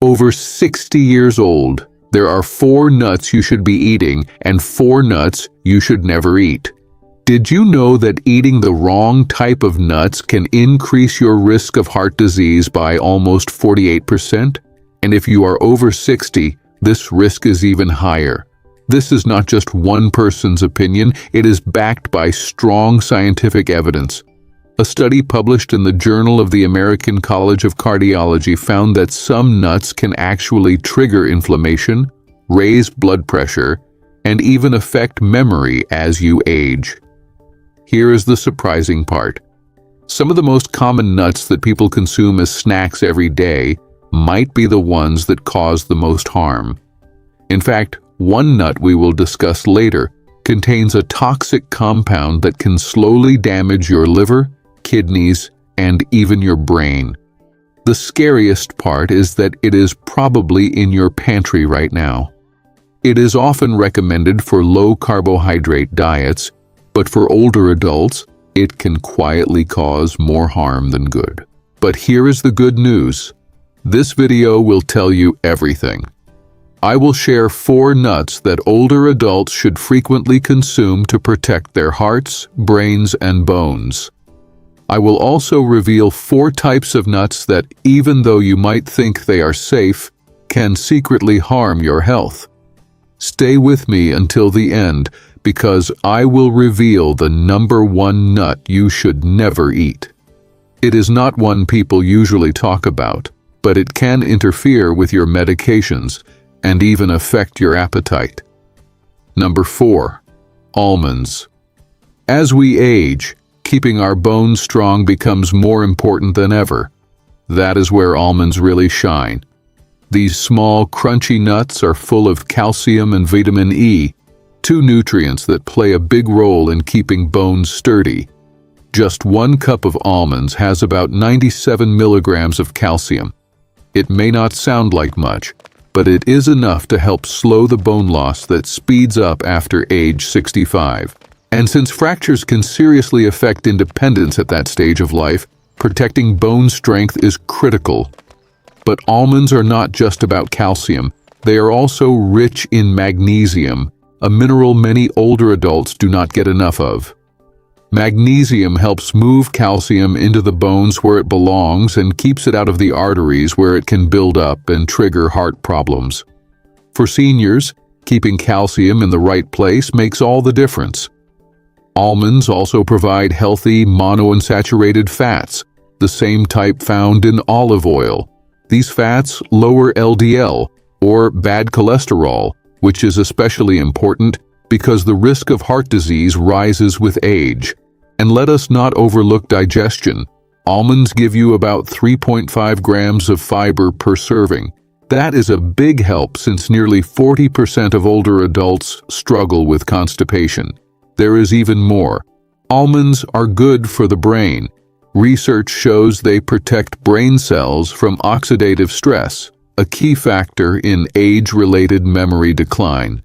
over 60 years old, there are 4 nuts you should be eating and 4 nuts you should never eat. Did you know that eating the wrong type of nuts can increase your risk of heart disease by almost 48%? And if you are over 60, this risk is even higher. This is not just one person's opinion, it is backed by strong scientific evidence. A study published in the Journal of the American College of Cardiology found that some nuts can actually trigger inflammation, raise blood pressure, and even affect memory as you age. Here is the surprising part. Some of the most common nuts that people consume as snacks every day might be the ones that cause the most harm. In fact, one nut we will discuss later contains a toxic compound that can slowly damage your liver, kidneys, and even your brain. The scariest part is that it is probably in your pantry right now. It is often recommended for low-carbohydrate diets, but for older adults, it can quietly cause more harm than good. But here is the good news. This video will tell you everything. I will share 4 nuts that older adults should frequently consume to protect their hearts, brains, and bones. I will also reveal 4 types of nuts that, even though you might think they are safe, can secretly harm your health. Stay with me until the end, because I will reveal the number 1 nut you should never eat. It is not one people usually talk about, but it can interfere with your medications and even affect your appetite. Number 4. Almonds. As we age, keeping our bones strong becomes more important than ever. That is where almonds really shine. These small, crunchy nuts are full of calcium and vitamin E, 2 nutrients that play a big role in keeping bones sturdy. Just 1 cup of almonds has about 97 milligrams of calcium. It may not sound like much, but it is enough to help slow the bone loss that speeds up after age 65. And since fractures can seriously affect independence at that stage of life, protecting bone strength is critical. But almonds are not just about calcium. They are also rich in magnesium, a mineral many older adults do not get enough of. Magnesium helps move calcium into the bones where it belongs and keeps it out of the arteries where it can build up and trigger heart problems. For seniors, keeping calcium in the right place makes all the difference. Almonds also provide healthy monounsaturated fats, the same type found in olive oil. These fats lower LDL, or bad cholesterol, which is especially important because the risk of heart disease rises with age. And let us not overlook digestion. Almonds give you about 3.5 grams of fiber per serving. That is a big help since nearly 40% of older adults struggle with constipation. There is even more. Almonds are good for the brain. Research shows they protect brain cells from oxidative stress, a key factor in age-related memory decline.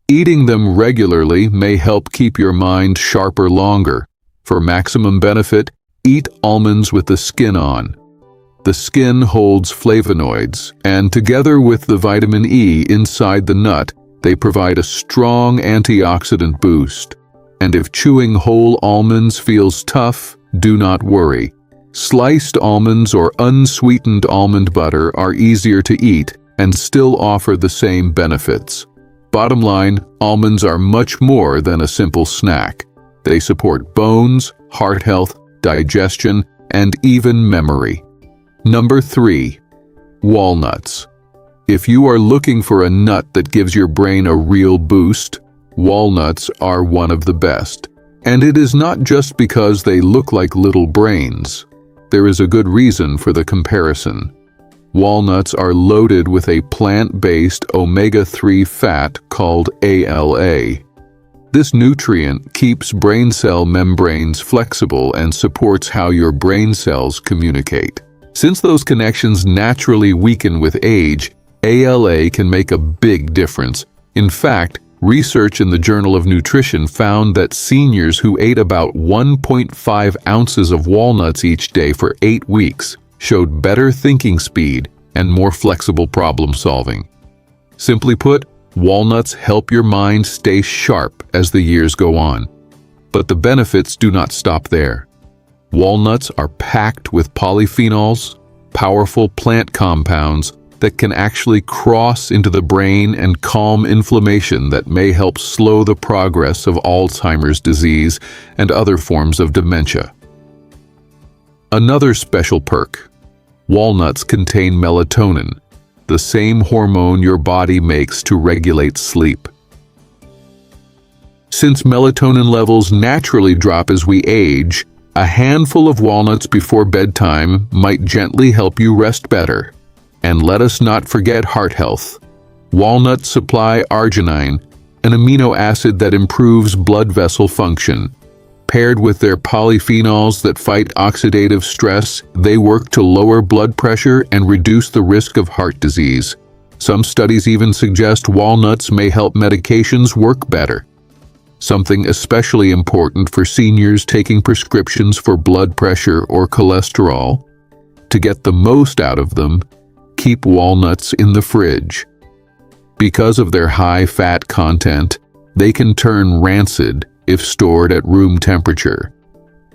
Eating them regularly may help keep your mind sharper longer. For maximum benefit, eat almonds with the skin on. The skin holds flavonoids, and together with the vitamin E inside the nut, they provide a strong antioxidant boost. And if chewing whole almonds feels tough, do not worry. Sliced almonds or unsweetened almond butter are easier to eat and still offer the same benefits. Bottom line, almonds are much more than a simple snack. They support bones, heart health, digestion, and even memory. Number 3. Walnuts. If you are looking for a nut that gives your brain a real boost, walnuts are one of the best. And it is not just because they look like little brains. There is a good reason for the comparison. Walnuts are loaded with a plant-based omega-3 fat called ALA. This nutrient keeps brain cell membranes flexible and supports how your brain cells communicate. Since those connections naturally weaken with age, ALA can make a big difference. In fact, research in the Journal of Nutrition found that seniors who ate about 1.5 ounces of walnuts each day for 8 weeks showed better thinking speed and more flexible problem solving. Simply put, walnuts help your mind stay sharp as the years go on. But the benefits do not stop there. Walnuts are packed with polyphenols, powerful plant compounds that can actually cross into the brain and calm inflammation that may help slow the progress of Alzheimer's disease and other forms of dementia. Another special perk: walnuts contain melatonin, the same hormone your body makes to regulate sleep. Since melatonin levels naturally drop as we age, a handful of walnuts before bedtime might gently help you rest better. And let us not forget heart health. Walnuts supply arginine, an amino acid that improves blood vessel function. Paired with their polyphenols that fight oxidative stress, they work to lower blood pressure and reduce the risk of heart disease. Some studies even suggest walnuts may help medications work better. Something especially important for seniors taking prescriptions for blood pressure or cholesterol. To get the most out of them, keep walnuts in the fridge. Because of their high fat content, they can turn rancid if stored at room temperature.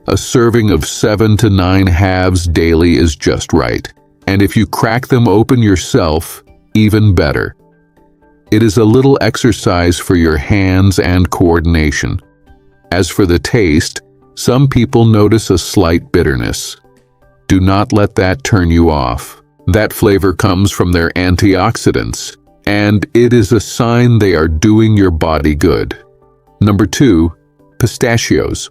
A serving of 7 to 9 halves daily is just right, and if you crack them open yourself, even better. It is a little exercise for your hands and coordination. As for the taste, some people notice a slight bitterness. Do not let that turn you off. That flavor comes from their antioxidants, and it is a sign they are doing your body good. Number 2, pistachios.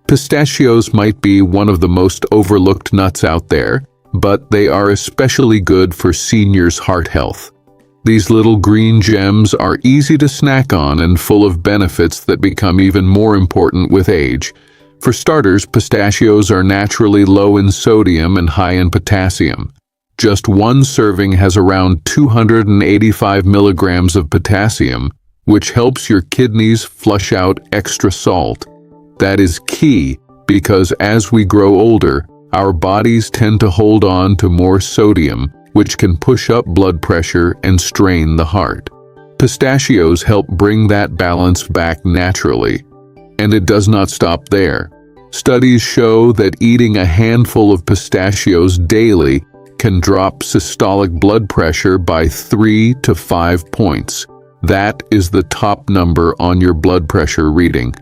Pistachios might be one of the most overlooked nuts out there, but they are especially good for seniors' heart health. These little green gems are easy to snack on and full of benefits that become even more important with age. For starters, pistachios are naturally low in sodium and high in potassium. Just one serving has around 285 milligrams of potassium, which helps your kidneys flush out extra salt. That is key because as we grow older, our bodies tend to hold on to more sodium, which can push up blood pressure and strain the heart. Pistachios help bring that balance back naturally. And it does not stop there. Studies show that eating a handful of pistachios daily can drop systolic blood pressure by 3 to 5 points. That is the top number on your blood pressure reading.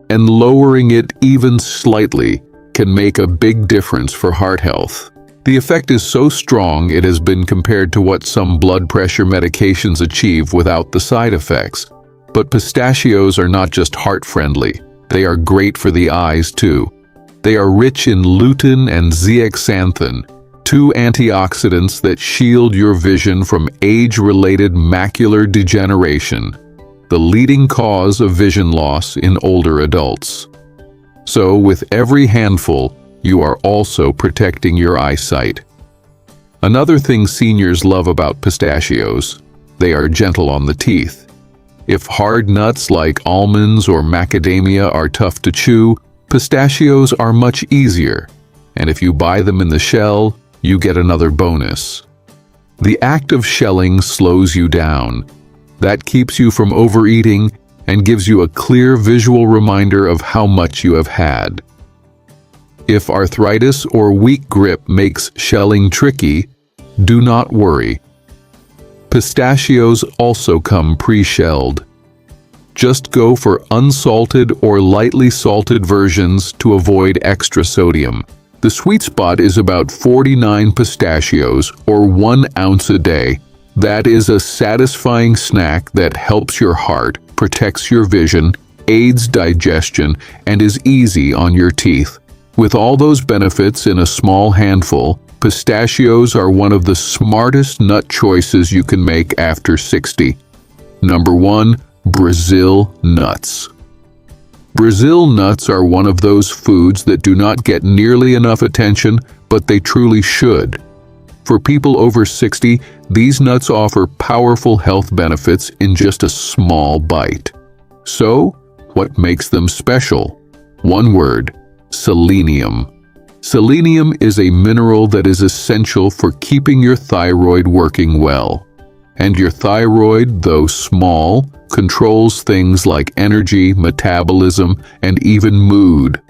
And lowering it even slightly can make a big difference for heart health. The effect is so strong it has been compared to what some blood pressure medications achieve without the side effects. But pistachios are not just heart-friendly, they are great for the eyes too. They are rich in lutein and zeaxanthin, two antioxidants that shield your vision from age-related macular degeneration, the leading cause of vision loss in older adults. So with every handful, you are also protecting your eyesight. Another thing seniors love about pistachios: they are gentle on the teeth. If hard nuts like almonds or macadamia are tough to chew, pistachios are much easier. And if you buy them in the shell, you get another bonus. The act of shelling slows you down. That keeps you from overeating and gives you a clear visual reminder of how much you have had. If arthritis or weak grip makes shelling tricky, do not worry. Pistachios also come pre-shelled. Just go for unsalted or lightly salted versions to avoid extra sodium. The sweet spot is about 49 pistachios or 1 ounce a day. That is a satisfying snack that helps your heart, protects your vision, aids digestion, and is easy on your teeth. With all those benefits in a small handful, pistachios are one of the smartest nut choices you can make after 60. Number 1, Brazil nuts. Brazil nuts are one of those foods that do not get nearly enough attention, but they truly should. For people over 60, these nuts offer powerful health benefits in just a small bite. So, what makes them special? One word: selenium. Selenium is a mineral that is essential for keeping your thyroid working well. And your thyroid, though small, controls things like energy, metabolism, and even mood.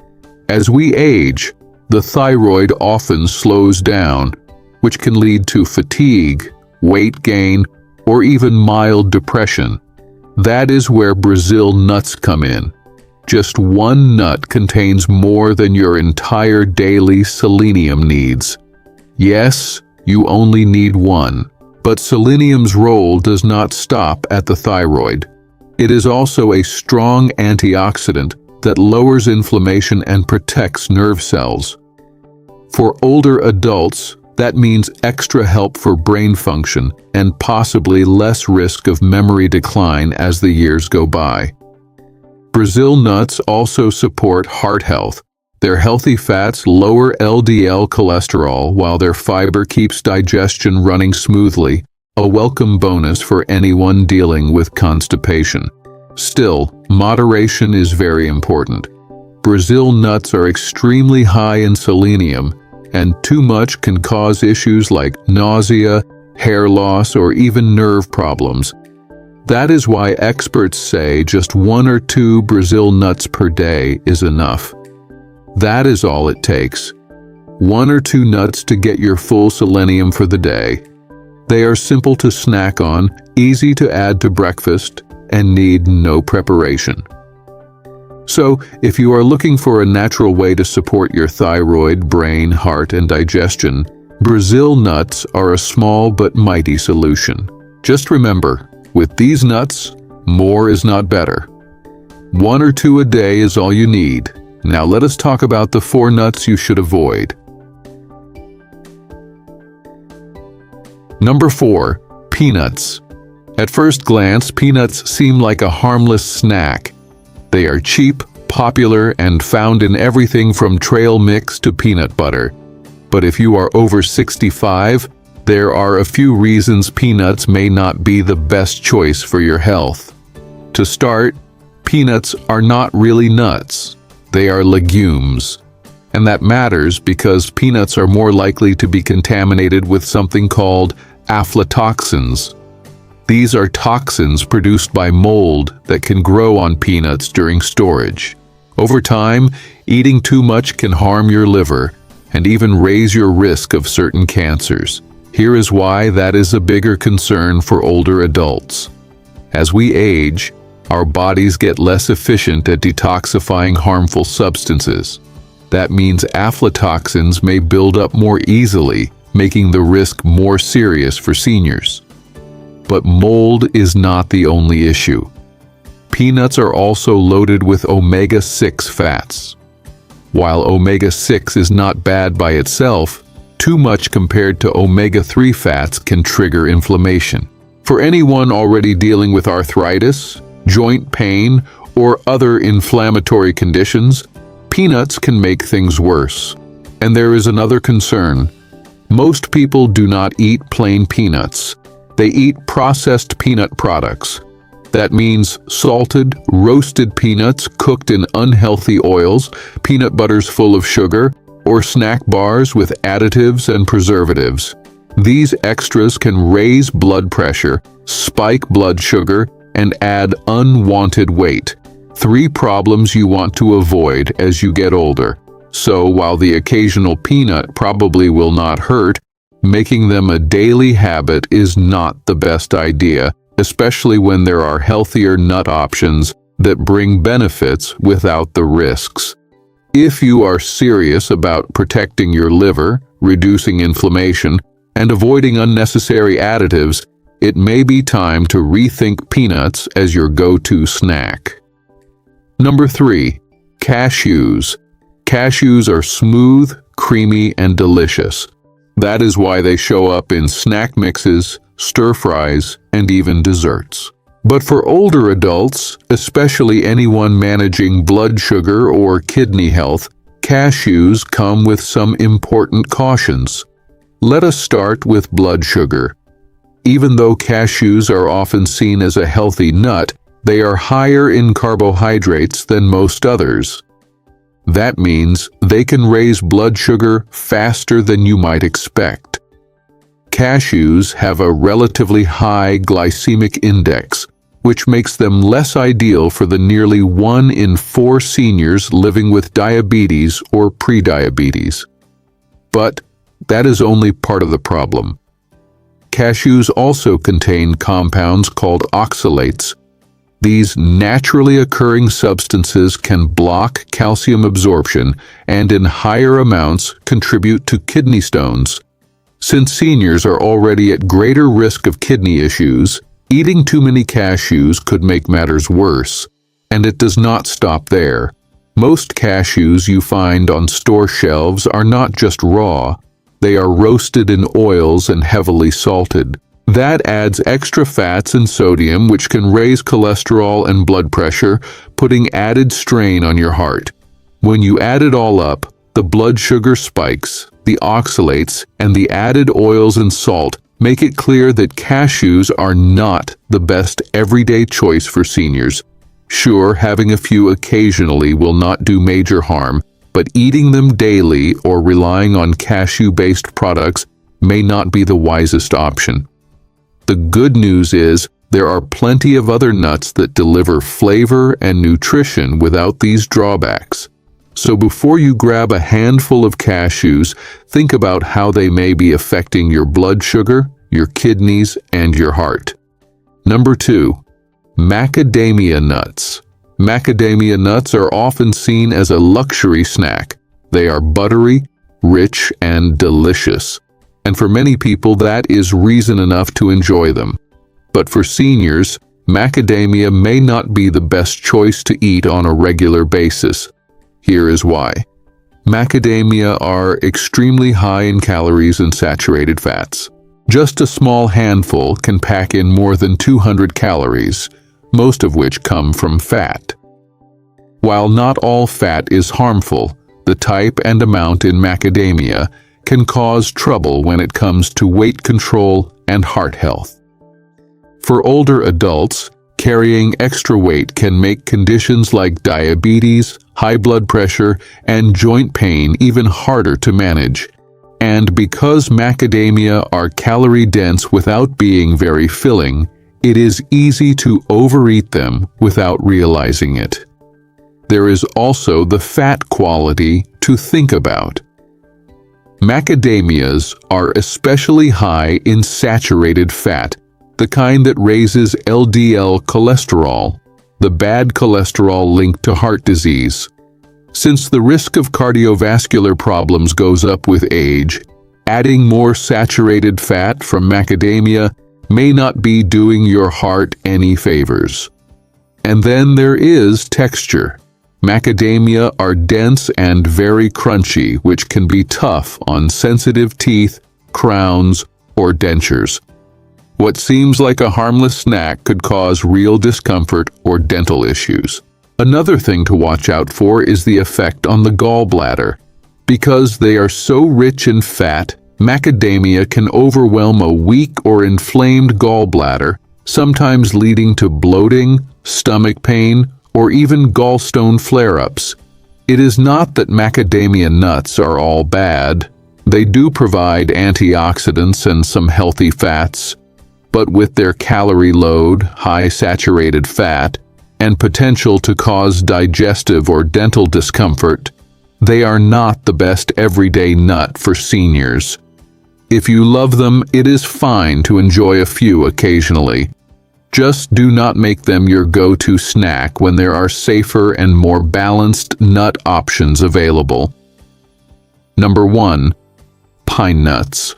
As we age, the thyroid often slows down, which can lead to fatigue, weight gain, or even mild depression. That is where Brazil nuts come in. Just one nut contains more than your entire daily selenium needs. Yes, you only need one, but selenium's role does not stop at the thyroid. It is also a strong antioxidant that lowers inflammation and protects nerve cells. For older adults, that means extra help for brain function and possibly less risk of memory decline as the years go by. Brazil nuts also support heart health. Their healthy fats lower LDL cholesterol while their fiber keeps digestion running smoothly, a welcome bonus for anyone dealing with constipation. Still, moderation is very important. Brazil nuts are extremely high in selenium, and too much can cause issues like nausea, hair loss, or even nerve problems. That is why experts say just 1 or 2 Brazil nuts per day is enough. That is all it takes. 1 or 2 nuts to get your full selenium for the day. They are simple to snack on, easy to add to breakfast, and need no preparation. So, if you are looking for a natural way to support your thyroid, brain, heart, and digestion, Brazil nuts are a small but mighty solution. Just remember, with these nuts, more is not better. 1 or 2 a day is all you need. Now let us talk about the 4 nuts you should avoid. Number 4. Peanuts. At first glance, peanuts seem like a harmless snack. They are cheap, popular, and found in everything from trail mix to peanut butter. But if you are over 65, there are a few reasons peanuts may not be the best choice for your health. To start, peanuts are not really nuts. They are legumes. And that matters because peanuts are more likely to be contaminated with something called aflatoxins. These are toxins produced by mold that can grow on peanuts during storage. Over time, eating too much can harm your liver and even raise your risk of certain cancers. Here is why that is a bigger concern for older adults. As we age, our bodies get less efficient at detoxifying harmful substances. That means aflatoxins may build up more easily, making the risk more serious for seniors. But mold is not the only issue. Peanuts are also loaded with omega-6 fats. While omega-6 is not bad by itself, too much compared to omega-3 fats can trigger inflammation. For anyone already dealing with arthritis, joint pain, or other inflammatory conditions, peanuts can make things worse. And there is another concern. Most people do not eat plain peanuts. They eat processed peanut products. That means salted, roasted peanuts cooked in unhealthy oils, peanut butters full of sugar, or snack bars with additives and preservatives. These extras can raise blood pressure, spike blood sugar, and add unwanted weight. 3 problems you want to avoid as you get older. So while the occasional peanut probably will not hurt, making them a daily habit is not the best idea, especially when there are healthier nut options that bring benefits without the risks. If you are serious about protecting your liver, reducing inflammation, and avoiding unnecessary additives, it may be time to rethink peanuts as your go-to snack. Number 3. Cashews. Cashews are smooth, creamy, and delicious. That is why they show up in snack mixes, stir-fries, and even desserts. But for older adults, especially anyone managing blood sugar or kidney health, cashews come with some important cautions. Let us start with blood sugar. Even though cashews are often seen as a healthy nut, they are higher in carbohydrates than most others. That means they can raise blood sugar faster than you might expect. Cashews have a relatively high glycemic index, which makes them less ideal for the nearly 1 in 4 seniors living with diabetes or prediabetes. But that is only part of the problem. Cashews also contain compounds called oxalates. These naturally occurring substances can block calcium absorption and in higher amounts contribute to kidney stones. Since seniors are already at greater risk of kidney issues, eating too many cashews could make matters worse. And it does not stop there. Most cashews you find on store shelves are not just raw. They are roasted in oils and heavily salted. That adds extra fats and sodium, which can raise cholesterol and blood pressure, putting added strain on your heart. When you add it all up, the blood sugar spikes, the oxalates, and the added oils and salt make it clear that cashews are not the best everyday choice for seniors. Sure, having a few occasionally will not do major harm, but eating them daily or relying on cashew-based products may not be the wisest option. The good news is there are plenty of other nuts that deliver flavor and nutrition without these drawbacks. So before you grab a handful of cashews, think about how they may be affecting your blood sugar, your kidneys, and your heart. Number 2. Macadamia nuts. Macadamia nuts are often seen as a luxury snack. They are buttery, rich, and delicious. And for many people, that is reason enough to enjoy them. But for seniors, macadamia may not be the best choice to eat on a regular basis. Here is why. Macadamia are extremely high in calories and saturated fats. Just a small handful can pack in more than 200 calories, most of which come from fat. While not all fat is harmful, the type and amount in macadamia can cause trouble when it comes to weight control and heart health. For older adults, carrying extra weight can make conditions like diabetes, high blood pressure, and joint pain even harder to manage. And because macadamia are calorie-dense without being very filling, it is easy to overeat them without realizing it. There is also the fat quality to think about. Macadamias are especially high in saturated fat, the kind that raises LDL cholesterol, the bad cholesterol linked to heart disease. Since the risk of cardiovascular problems goes up with age, adding more saturated fat from macadamia may not be doing your heart any favors. And then there is texture. Macadamia are dense and very crunchy, which can be tough on sensitive teeth, crowns, or dentures. What seems like a harmless snack could cause real discomfort or dental issues. Another thing to watch out for is the effect on the gallbladder. Because they are so rich in fat, macadamia can overwhelm a weak or inflamed gallbladder, sometimes leading to bloating, stomach pain, or even gallstone flare-ups. It is not that macadamia nuts are all bad. They do provide antioxidants and some healthy fats, but with their calorie load, high saturated fat, and potential to cause digestive or dental discomfort, they are not the best everyday nut for seniors. If you love them, it is fine to enjoy a few occasionally. Just do not make them your go-to snack when there are safer and more balanced nut options available. Number 1. Pine nuts.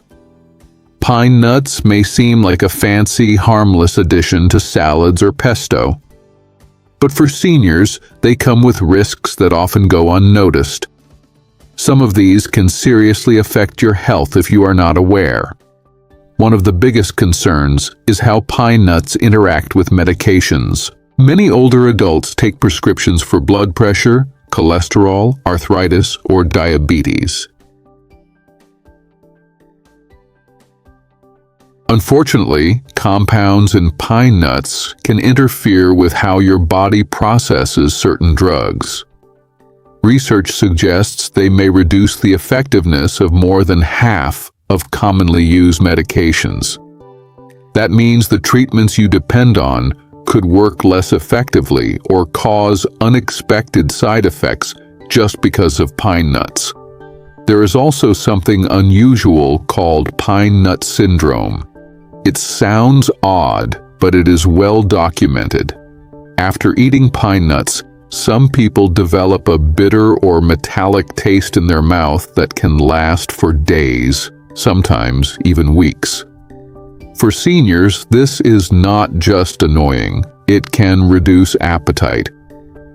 Pine nuts may seem like a fancy, harmless addition to salads or pesto. But for seniors, they come with risks that often go unnoticed. Some of these can seriously affect your health if you are not aware. One of the biggest concerns is how pine nuts interact with medications. Many older adults take prescriptions for blood pressure, cholesterol, arthritis, or diabetes. Unfortunately, compounds in pine nuts can interfere with how your body processes certain drugs. Research suggests they may reduce the effectiveness of more than half of commonly used medications. That means the treatments you depend on could work less effectively or cause unexpected side effects just because of pine nuts. There is also something unusual called pine nut syndrome. It sounds odd, but it is well documented. After eating pine nuts, some people develop a bitter or metallic taste in their mouth that can last for days, sometimes even weeks. For seniors, this is not just annoying, it can reduce appetite.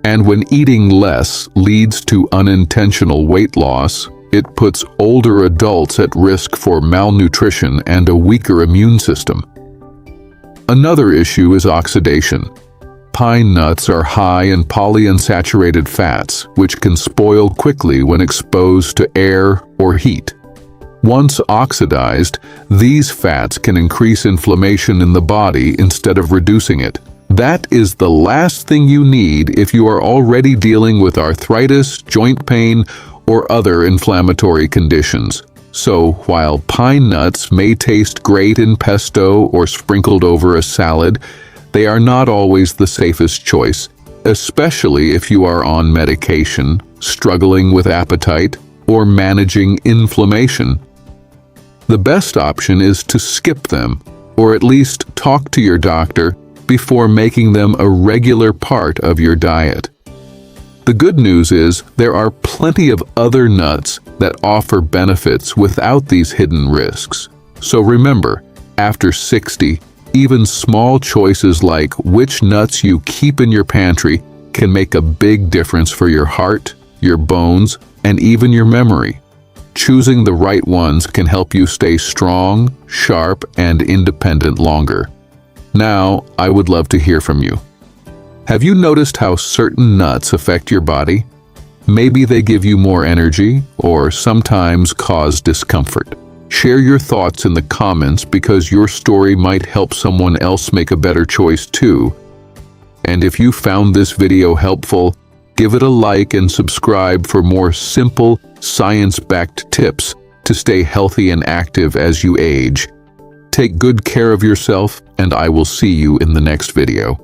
And when eating less leads to unintentional weight loss, it puts older adults at risk for malnutrition and a weaker immune system. Another issue is oxidation. Pine nuts are high in polyunsaturated fats, which can spoil quickly when exposed to air or heat. Once oxidized, these fats can increase inflammation in the body instead of reducing it. That is the last thing you need if you are already dealing with arthritis, joint pain, or other inflammatory conditions. So, while pine nuts may taste great in pesto or sprinkled over a salad, they are not always the safest choice, especially if you are on medication, struggling with appetite, or managing inflammation. The best option is to skip them, or at least talk to your doctor before making them a regular part of your diet. The good news is there are plenty of other nuts that offer benefits without these hidden risks. So remember, after 60, even small choices like which nuts you keep in your pantry can make a big difference for your heart, your bones, and even your memory. Choosing the right ones can help you stay strong, sharp, and independent longer. Now, I would love to hear from you. Have you noticed how certain nuts affect your body? Maybe they give you more energy, or sometimes cause discomfort. Share your thoughts in the comments because your story might help someone else make a better choice too. And if you found this video helpful, give it a like and subscribe for more simple, science-backed tips to stay healthy and active as you age. Take good care of yourself, and I will see you in the next video.